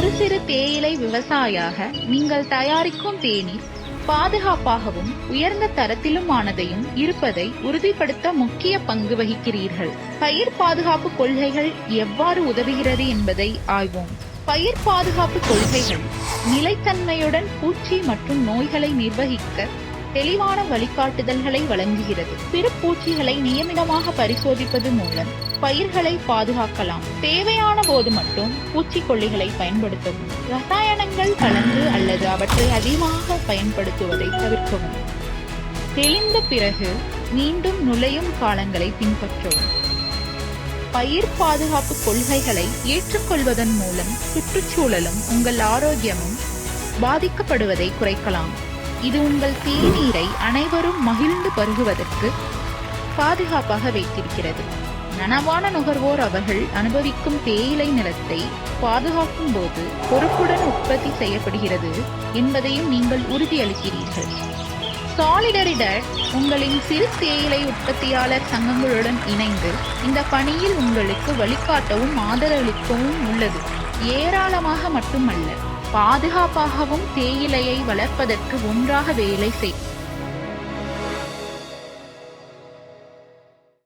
ஒரு சிறு தேயிலை விவசாயியாக நீங்கள் தயாரிக்கும் தேநீர் பாதுகாப்பாகவும் உயர்ந்த தரத்திலுமானதையும் இருப்பதை உறுதிப்படுத்த முக்கிய பங்கு வகிக்கிறீர்கள். பயிர் பாதுகாப்பு கொள்கைகள் எவ்வாறு உதவுகிறது என்பதை ஆய்வோம். பயிர் பாதுகாப்பு கொள்கைகள் நிலைத்தன்மையுடன் பூச்சி மற்றும் நோய்களை நிர்வகிக்க தெளிவான வழிகாட்டுதல்களை வழங்குகிறது. பிற பூச்சிகளை நியமிதமாக பரிசோதிப்பது மூலம் பயிர்களை பாதுகாக்கலாம். தேவையான போது மட்டும் பூச்சிக்கொல்லிகளை பயன்படுத்தவும். ரசாயனங்கள் கலந்து அல்லது அவற்றை அதிகமாக பயன்படுத்துவதை தவிர்க்கவும். தெளிந்த பிறகு மீண்டும் நுழையும் காலங்களை பின்பற்றவும். பயிர் பாதுகாப்பு கொள்கைகளை ஏற்றுக்கொள்வதன் மூலம் சுற்றுச்சூழலும் உங்கள் ஆரோக்கியமும் பாதிக்கப்படுவதை குறைக்கலாம். இது உங்கள் தேநீரை அனைவரும் மகிழ்ந்து பருகுவதற்கு பாதுகாப்பாக வைத்திருக்கிறது. நனவான நுகர்வோர் அவர்கள் அனுபவிக்கும் தேயிலை நிலத்தை பாதுகாக்கும் போது பொறுப்புடன் உற்பத்தி செய்யப்படுகிறது என்பதையும் நீங்கள் உறுதியளிக்கிறீர்கள். சாலிடரிடட் உங்களின் சிறு தேயிலை உற்பத்தியாளர் சங்கங்களுடன் இணைந்து இந்த பணியில் உங்களுக்கு வழிகாட்டவும் ஆதரவளிக்கவும் உள்ளது. ஏராளமாக மட்டுமல்ல, பாதுகாப்பாகவும் தேயிலையை வளர்ப்பதற்கு ஒன்றாக வேலை செய்யும்.